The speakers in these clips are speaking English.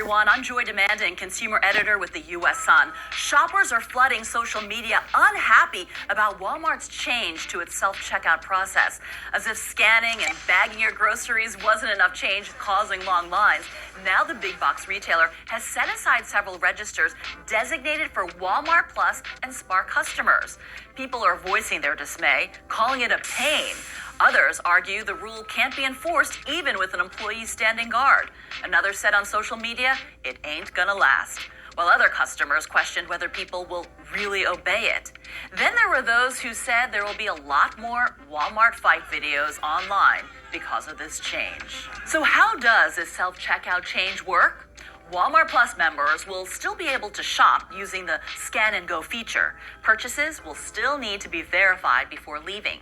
everyone. I'm Joy Demanding, consumer editor with the U.S. Sun. Shoppers are flooding social media unhappy about Walmart's change to its self-checkout process. As if scanning and bagging your groceries wasn't enough change causing long lines, now the big box retailer has set aside several registers designated for Walmart Plus and Spark customers. People are voicing their dismay, calling it a pain. Others argue the rule can't be enforced even with an employee standing guard. Another said on social media, it ain't gonna last. While other customers questioned whether people will really obey it. Then there were those who said there will be a lot more Walmart fight videos online because of this change. So how does this self-checkout change work? Walmart Plus members will still be able to shop using the Scan and Go feature. Purchases will still need to be verified before leaving.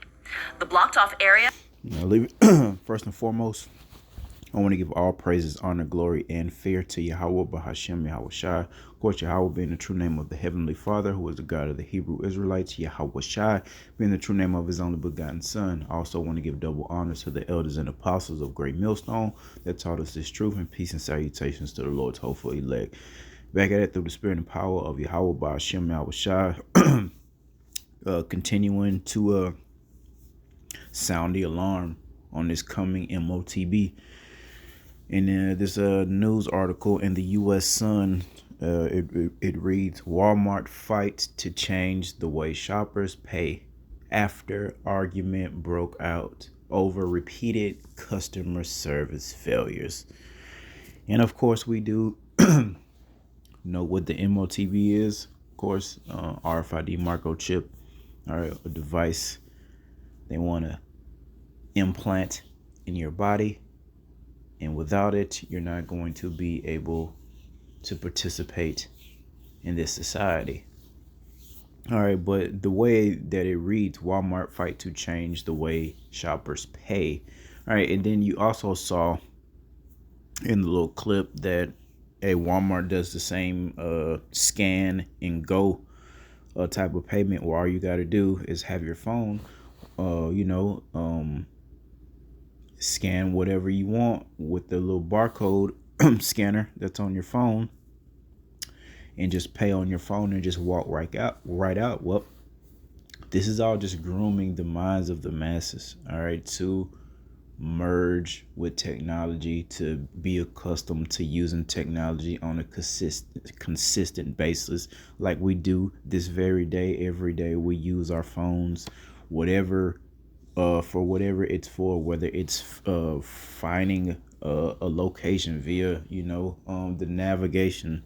The blocked off area. First and foremost, I want to give all praises, honor, glory, and fear to Yahweh, Bahashem, Yahweh Shai. Of course, Yahweh being the true name of the Heavenly Father, who is the God of the Hebrew Israelites. Yahweh Shai being the true name of his only begotten Son. I also want to give double honors to the elders and apostles of Great Millstone that taught us this truth, and peace and salutations to the Lord's hopeful elect. Back at it through the spirit and power of Yahweh, Bahashem, Yahweh Shai. Continuing to sound the alarm on this coming MOTB. And this news article in the U.S. Sun, it reads, Walmart fights to change the way shoppers pay after argument broke out over repeated customer service failures. And of course, we do know what the MOTB is. Of course, RFID microchip, all right, a device they want to implant in your body, and without it you're not going to be able to participate in this society. All right, but the way that it reads, Walmart fight to change the way shoppers pay. All right, and then you also saw in the little clip that Walmart does the same scan and go type of payment, where all you got to do is have your phone scan whatever you want with the little barcode scanner that's on your phone, and just pay on your phone and just walk right out. Well, this is all just grooming the minds of the masses, all right, to merge with technology, to be accustomed to using technology on a consistent basis, like we do this very day. Every day we use our phones, whatever for whatever it's for, whether it's finding a location via the navigation,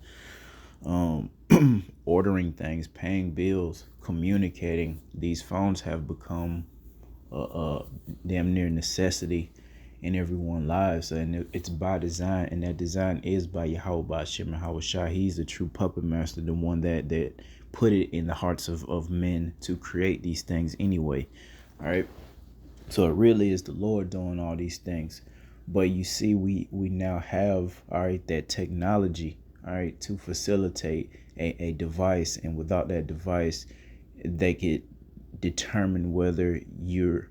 ordering things, paying bills, communicating. These phones have become a damn near necessity in everyone's lives, and it's by design, and that design is by Yahweh, by Shem, Yahweh Shai. He's the true puppet master, the one that put it in the hearts of men to create these things anyway. All right, so it really is the Lord doing all these things. But you see, we now have, all right, that technology, all right, to facilitate a device, and without that device, they could determine whether you're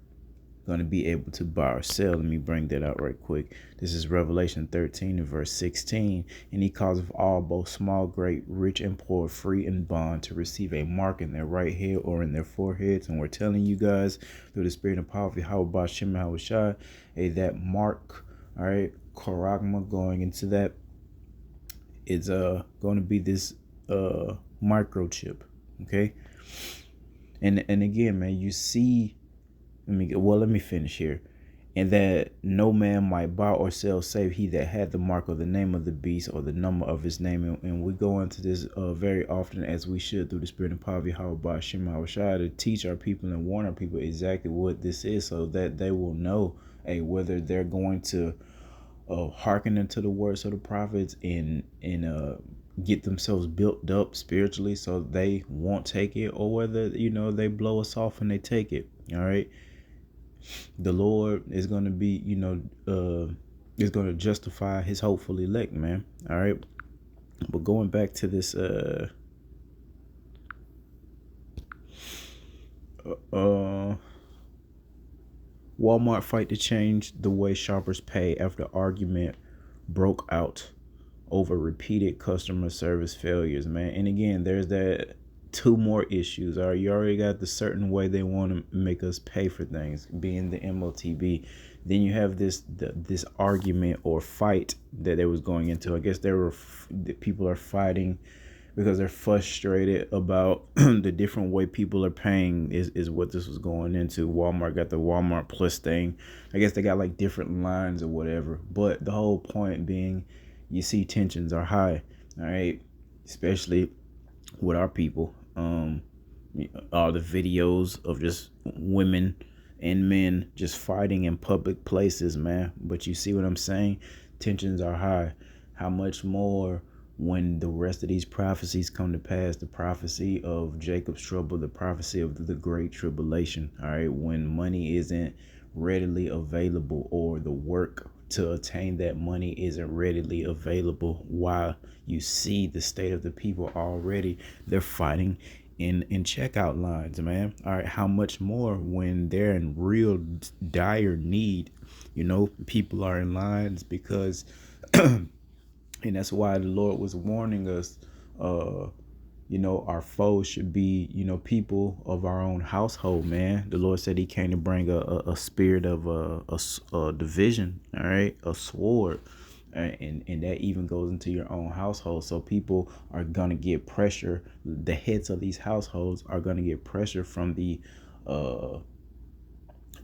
going to be able to buy or sell. Let me bring that out right quick. This is Revelation 13 and verse 16. And he calls of all, both small, great, rich, and poor, free and bond, to receive a mark in their right head or in their foreheads. And we're telling you guys through the spirit and power of Yahweh Bashem Yahweh Shai, that mark, all right, charagma, going into that is going to be this microchip. Okay. And again, man, you see, let me finish here. And that no man might buy or sell save he that had the mark of the name of the beast or the number of his name. And we go into this very often, as we should, through the spirit and power of Yahweh by Shem Shai, to teach our people and warn our people exactly what this is, so that they will know whether they're going to hearken into the words of the prophets and get themselves built up spiritually so they won't take it, or whether they blow us off and they take it. All right, the Lord is going to be is going to justify his hopeful elect, man. All right, but going back to this Walmart fight to change the way shoppers pay after argument broke out over repeated customer service failures, man. And again, there's that two more issues. All right, you already got the certain way they want to make us pay for things, being the MOTB. Then you have this argument or fight that they was going into. I guess the people are fighting because they're frustrated about the different way people are paying is what this was going into. Walmart got the Walmart Plus thing. I guess they got like different lines or whatever. But the whole point being, you see tensions are high, all right, especially with our people. All the videos of just women and men just fighting in public places, man. But you see what I'm saying? Tensions are high. How much more when the rest of these prophecies come to pass? The prophecy of Jacob's trouble, the prophecy of the great tribulation, all right, when money isn't readily available, or the work to attain that money isn't readily available, while you see the state of the people already, they're fighting in checkout lines, man. All right, how much more when they're in real dire need? People are in lines because and that's why the Lord was warning us, our foes should be, people of our own household, man. The Lord said he came to bring a spirit of a division, all right, a sword. And that even goes into your own household. So people are going to get pressure. The heads of these households are going to get pressure from the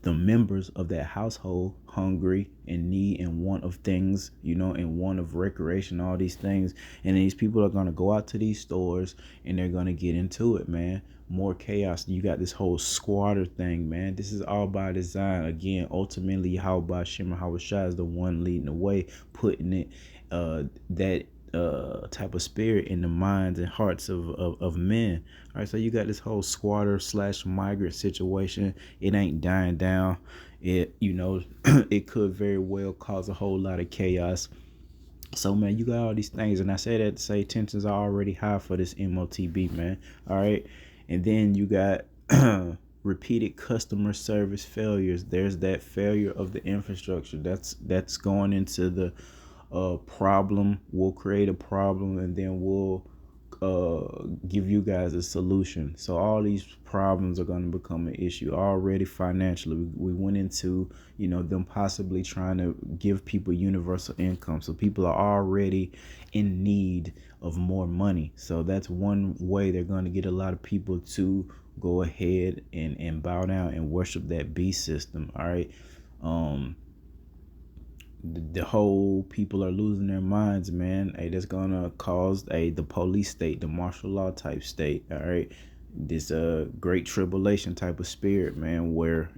members of that household, hungry and need and want of things, and want of recreation, all these things. And these people are going to go out to these stores and they're going to get into it, man. More chaos. You got this whole squatter thing, man. This is all by design. Again, ultimately, Yahweh Shema Hawashai is the one leading the way, putting it, that type of spirit in the minds and hearts of men. All right, so you got this whole squatter / migrant situation. It ain't dying down. It it could very well cause a whole lot of chaos. So, man, you got all these things, and I say that to say tensions are already high for this MOTB, man. All right, and then you got repeated customer service failures. There's that failure of the infrastructure. That's going into the problem. We'll create a problem, and then we'll give you guys a solution. So all these problems are going to become an issue. Already financially, we went into them possibly trying to give people universal income, so people are already in need of more money. So that's one way they're going to get a lot of people to go ahead and bow down and worship that beast system. All right. The whole people are losing their minds, man. Hey, that's gonna cause the police state, the martial law type state. All right, this great tribulation type of spirit, man, where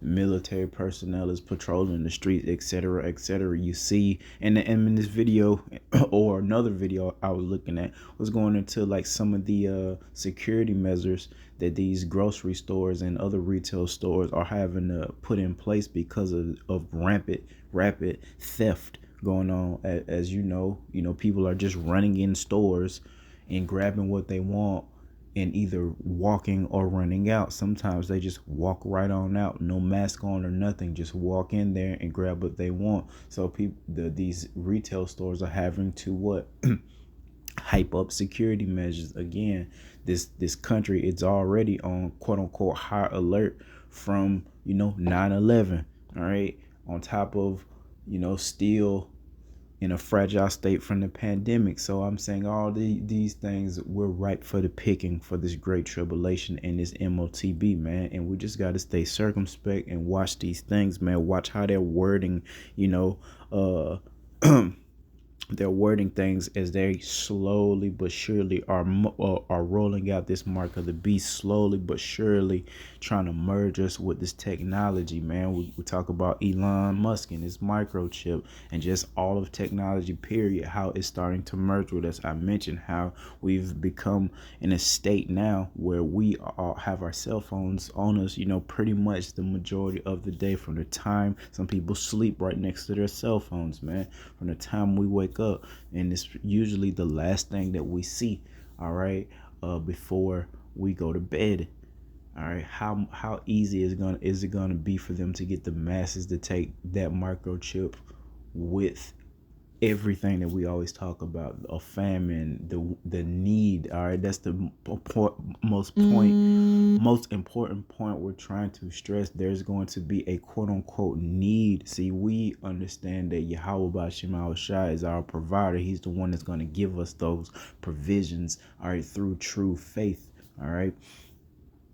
military personnel is patrolling the streets, etc., etc. You see, and in this video or another video I was looking at was going into like some of the security measures that these grocery stores and other retail stores are having to put in place because of rapid theft going on. As people are just running in stores and grabbing what they want and either walking or running out. Sometimes they just walk right on out, no mask on or nothing, just walk in there and grab what they want. So these retail stores are having to hype up security measures. Again, this country, it's already on quote unquote high alert from 9/11. All right, on top of still in a fragile state from the pandemic. So I'm saying all these things were ripe for the picking for this great tribulation and this MOTB, man. And we just got to stay circumspect and watch these things, man. Watch how they're wording, they're wording things as they slowly but surely are rolling out this mark of the beast, slowly but surely trying to merge us with this technology, man. We talk about Elon Musk and his microchip and just all of technology, period, how it's starting to merge with us. I mentioned how we've become in a state now where we all have our cell phones on us, pretty much the majority of the day. From the time some people sleep right next to their cell phones, man, from the time we wake up, and it's usually the last thing that we see, all right, before we go to bed. All right, how easy is it gonna be for them to get the masses to take that microchip with everything that we always talk about, a famine, the need. All right, that's the most important point we're trying to stress. There's going to be a quote unquote need. See, we understand that Yahweh Bashim Shai is our provider. He's the one that's going to give us those provisions, all right, through true faith. All right,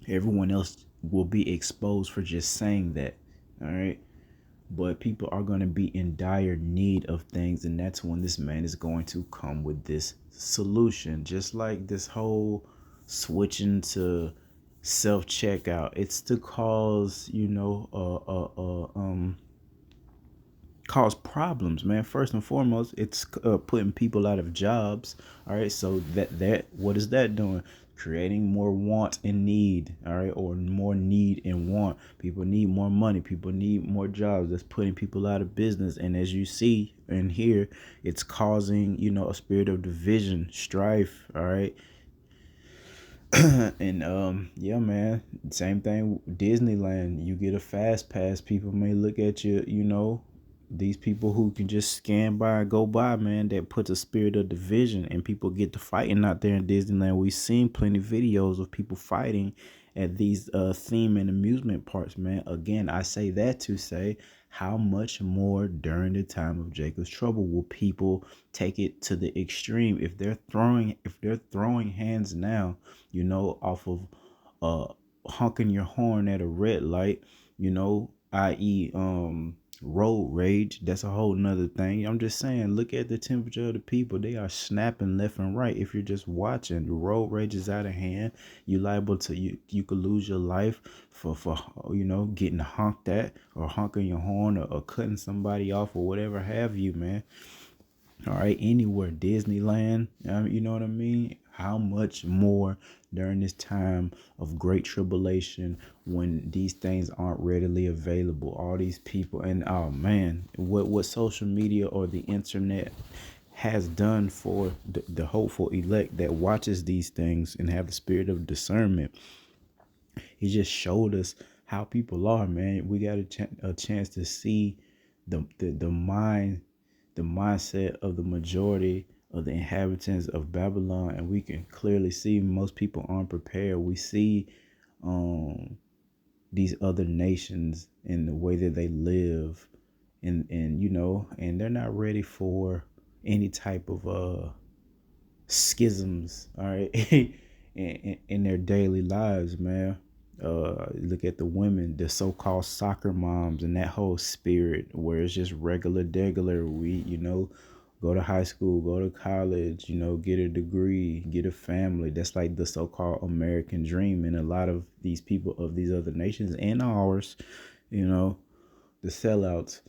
everyone else will be exposed for just saying that. All right, but people are going to be in dire need of things, and that's when this man is going to come with this solution. Just like this whole switching to self checkout, it's to cause, cause problems, man. First and foremost, it's putting people out of jobs. All right, so that what is that doing? Creating more want and need. All right, or more need and want. People need more money. People need more jobs. That's putting people out of business. And as you see and hear, it's causing, a spirit of division, strife. All right. And yeah, man, same thing with Disneyland. You get a fast pass, people may look at you, these people who can just scan by and go by, man, that puts a spirit of division, and people get to fighting out there in Disneyland. We've seen plenty of videos of people fighting at these theme and amusement parks, man. Again, I say that to say, how much more during the time of Jacob's trouble will people take it to the extreme? If they're throwing hands now, off of honking your horn at a red light, i.e. road rage. That's a whole nother thing. I'm just saying, look at the temperature of the people. They are snapping left and right. If you're just watching, the road rage is out of hand. You liable to you could lose your life for getting honked at, or honking your horn, or cutting somebody off, or whatever have you, man. All right, anywhere, Disneyland, you know what I mean? How much more during this time of great tribulation, when these things aren't readily available? All these people, and oh man, what social media or the internet has done for the hopeful elect that watches these things and have the spirit of discernment. He just showed us how people are, man. We got a chance to see the mindset of the majority of the inhabitants of Babylon, and we can clearly see most people aren't prepared. We see these other nations and the way that they live, and they're not ready for any type of schisms, all right, in their daily lives, man. Look at the women, the so-called soccer moms, and that whole spirit where it's just regular. We, go to high school, go to college, get a degree, get a family. That's like the so-called American dream. And a lot of these people of these other nations and ours, the sellouts,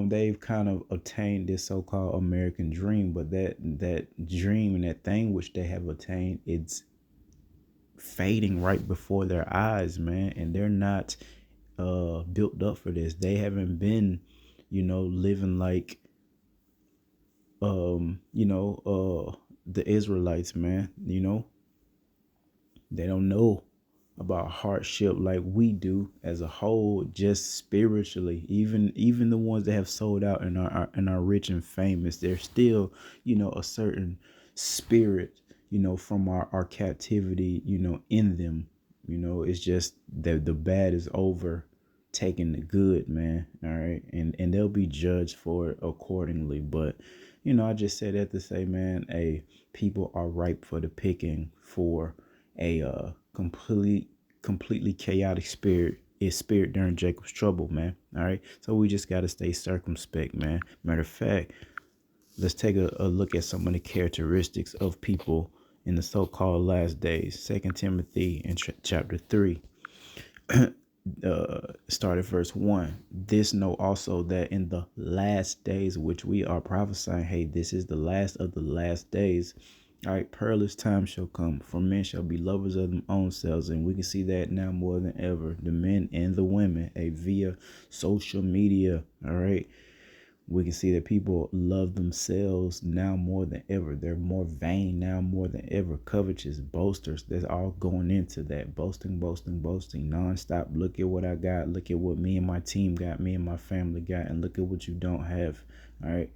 they've kind of obtained this so-called American dream, but that dream and that thing which they have attained, it's fading right before their eyes, man. And they're not built up for this. They haven't been, living like the Israelites, man. They don't know about hardship like we do as a whole, just spiritually. Even the ones that have sold out and are rich and famous, they're still, a certain spirit, from our captivity, in them. It's just that the bad is over taking the good, man. All right, and they'll be judged for it accordingly. But I just said that to say, man, people are ripe for the picking for a completely chaotic spirit during Jacob's trouble, man. All right, so we just got to stay circumspect, man. Matter of fact, let's take a look at some of the characteristics of people in the so-called last days. 2 Timothy in chapter 3, start at verse 1. This know also that in the last days, which we are prophesying, hey, this is the last of the last days. All right, perilous time shall come, for men shall be lovers of their own selves, and we can see that now more than ever. The men and the women, via social media. All right, we can see that people love themselves now more than ever. They're more vain now more than ever. Covetous, boasters. That's all going into that. Boasting nonstop. Look at what I got. Look at what me and my team got. Me and my family got. And look at what you don't have. All right.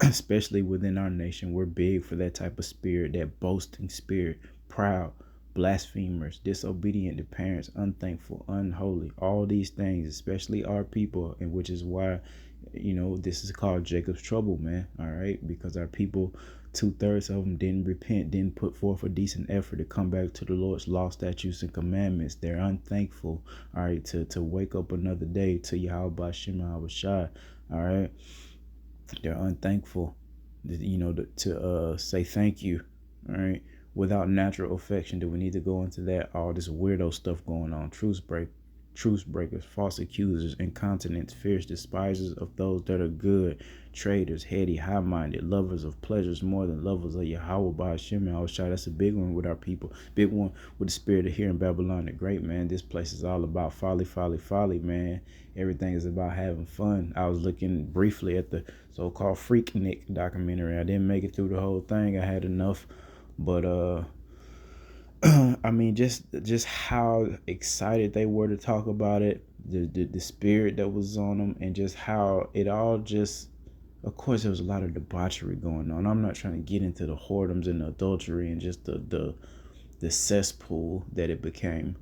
especially within our nation. We're big for that type of spirit, that boasting spirit, proud, blasphemers, disobedient to parents, unthankful, unholy, all these things, especially our people, and which is why, this is called Jacob's trouble, man. All right, because our people, 2/3 of them didn't repent, didn't put forth a decent effort to come back to the Lord's law, statutes, and commandments. They're unthankful, all right, to wake up another day to Yahweh Shem Shai, all right. They're unthankful, to say thank you, all right. Without natural affection, do we need to go into that? All this weirdo stuff going on. Truce breakers, false accusers, incontinents, fierce despisers of those that are good, traitors, heady, high-minded, lovers of pleasures more than lovers of Yahweh by Hashem and Shai. That's a big one with our people. Big one with the spirit of here in Babylon the Great, man. This place is all about folly, folly, folly, man. Everything is about having fun. I was looking briefly at the so-called Freaknik documentary. I didn't make it through the whole thing. I had enough, but I mean, just how excited they were to talk about it, the spirit that was on them, and just how it all just. Of course, there was a lot of debauchery going on. I'm not trying to get into the whoredoms and the adultery and just the cesspool that it became,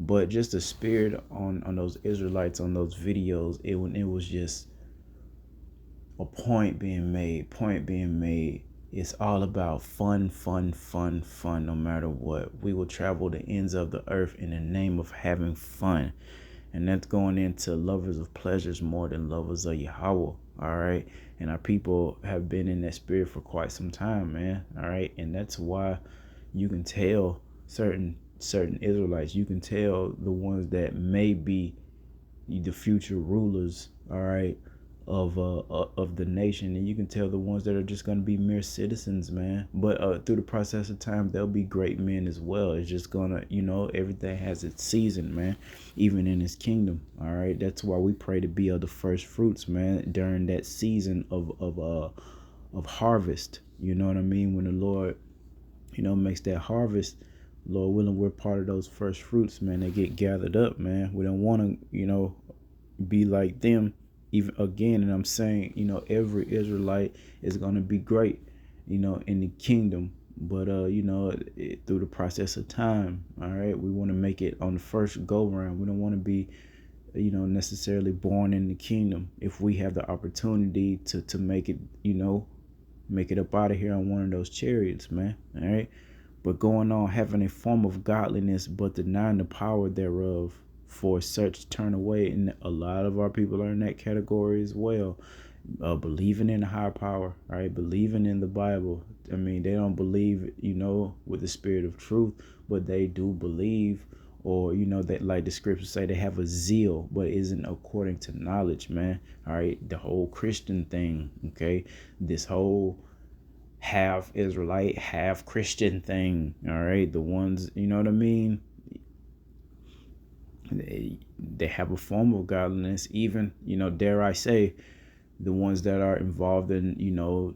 but just the spirit on those Israelites on those videos. It was just a point being made. It's all about fun, fun, fun, fun, no matter what. We will travel the ends of the earth in the name of having fun. And that's going into lovers of pleasures more than lovers of Yahweh. All right. And our people have been in that spirit for quite some time, man. All right. And that's why you can tell certain Israelites, you can tell the ones that may be the future rulers, all right, of the nation, and you can tell the ones that are just going to be mere citizens, man. But through the process of time, they'll be great men as well. It's just gonna, everything has its season, man, even in his kingdom. All right, that's why we pray to be of the first fruits, man, during that season of harvest. You know what I mean? When the Lord, makes that harvest, Lord willing, we're part of those first fruits, man. They get gathered up, man. We don't want to, be like them. Even again, and I'm saying, every Israelite is going to be great, in the kingdom. But, through the process of time, all right, we want to make it on the first go round. We don't want to be, necessarily born in the kingdom. If we have the opportunity to make it, make it up out of here on one of those chariots, man. All right. But going on having a form of godliness, but denying the power thereof, for such turn away. And a lot of our people are in that category as well. Believing in a higher power, right? Believing in the Bible. I mean, they don't believe, with the spirit of truth, but they do believe, or, that, like the scriptures say, they have a zeal, but isn't according to knowledge, man. All right. The whole Christian thing. Okay. This whole half Israelite, half Christian thing. All right. The ones, you know what I mean? They have a form of godliness, even, dare I say, the ones that are involved in,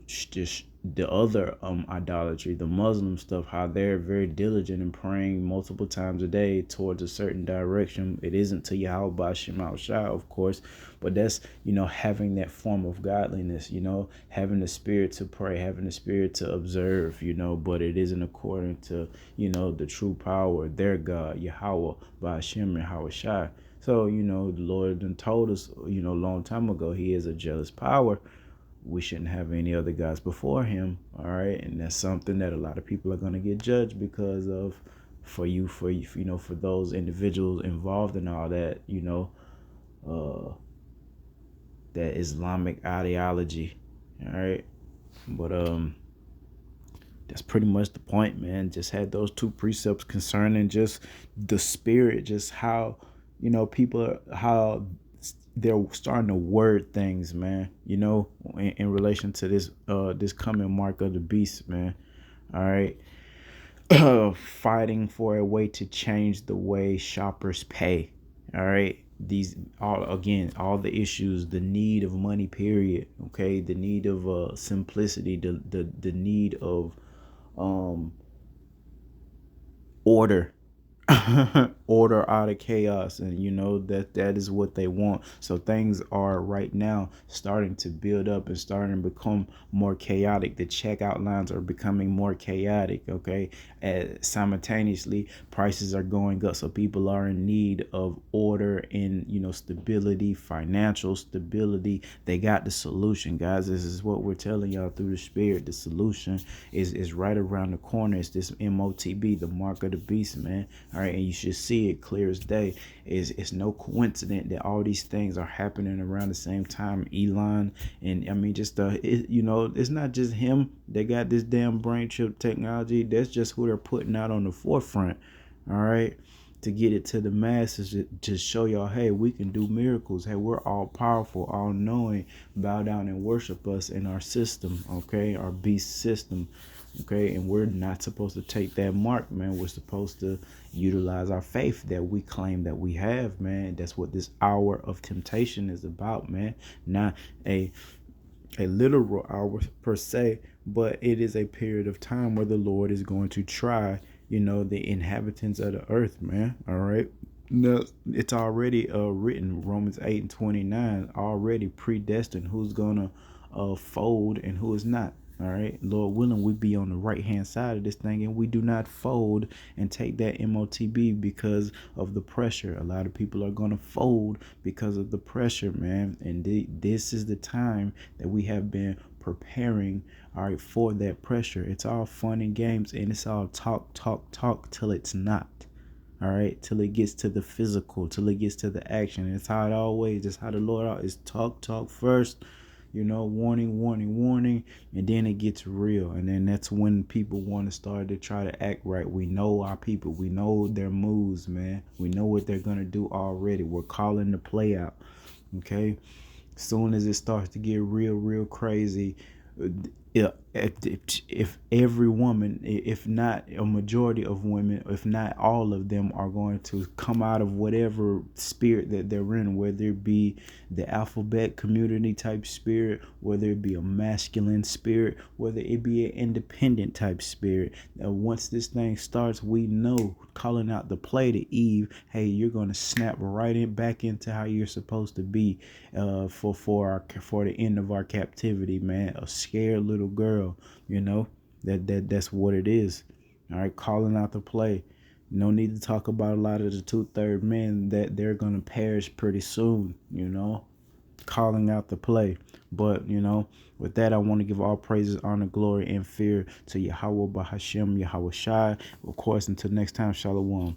just the other idolatry, the Muslim stuff, how they're very diligent in praying multiple times a day towards a certain direction. It isn't to Yahweh Shema Shai, of course, but that's, having that form of godliness, having the spirit to pray, having the spirit to observe, but it isn't according to, the true power, their God, Yahweh by Hashem and Yahweh Shai. So, the Lord done told us, a long time ago, he is a jealous power. We shouldn't have any other gods before him. All right. And that's something that a lot of people are going to get judged because of, for those individuals involved in all that, that Islamic ideology. All right. But, that's pretty much the point, man. Just had those two precepts concerning just the spirit, just how, people, how they're starting to word things, man, in relation to this coming mark of the beast, man. All right. Fighting for a way to change the way shoppers pay. All right. All the issues, the need of money, period. Okay. The need of simplicity, the need of order. order out of chaos, and that is what they want. So things are right now starting to build up and starting to become more chaotic. The checkout lines are becoming more chaotic. Okay, simultaneously prices are going up, so people are in need of order and stability, financial stability. They got the solution, guys. This is what we're telling y'all through the Spirit. The solution is right around the corner. It's this MOTB, the mark of the beast, man. All right, and you should see it clear as day. It's no coincidence that all these things are happening around the same time. Elon, and I mean, just it's not just him that got this damn brain chip technology. That's just who they're putting out on the forefront. All right, to get it to the masses, to show y'all, hey, we can do miracles. Hey, we're all powerful, all knowing. Bow down and worship us in our system. Okay, our beast system. Okay, and we're not supposed to take that mark, man. We're supposed to utilize our faith that we claim that we have, man. That's what this hour of temptation is about, man. Not a literal hour per se, but it is a period of time where the Lord is going to try, the inhabitants of the earth, man. All right. No, it's already written, Romans 8:29, already predestined who's gonna fold and who is not. All right, Lord willing, we be on the right hand side of this thing, and we do not fold and take that MOTB because of the pressure. A lot of people are gonna fold because of the pressure, man. And this is the time that we have been preparing, all right, for that pressure. It's all fun and games, and it's all talk till it's not. All right, till it gets to the physical, till it gets to the action. It's how it always is. How the Lord is talk first, warning, and then it gets real. And then that's when people want to start to try to act right. We know our people. We know their moves, man. We know what they're going to do already. We're calling the play out. Okay. Soon as it starts to get real crazy, if every woman, if not a majority of women, if not all of them, are going to come out of whatever spirit that they're in, whether it be the alphabet community type spirit, whether it be a masculine spirit, whether it be an independent type spirit. Now, once this thing starts, we know, calling out the play to Eve, hey, you're going to snap right back into how you're supposed to be for the end of our captivity, man. A scared little girl, that's what it is. All right, calling out the play. No need to talk about a lot of the 2/3 men that they're gonna perish pretty soon. Calling out the play. But with that, I want to give all praises, honor, glory, and fear to Yahweh Bahashem, Yahweh Shai. Of course, until next time, Shalom.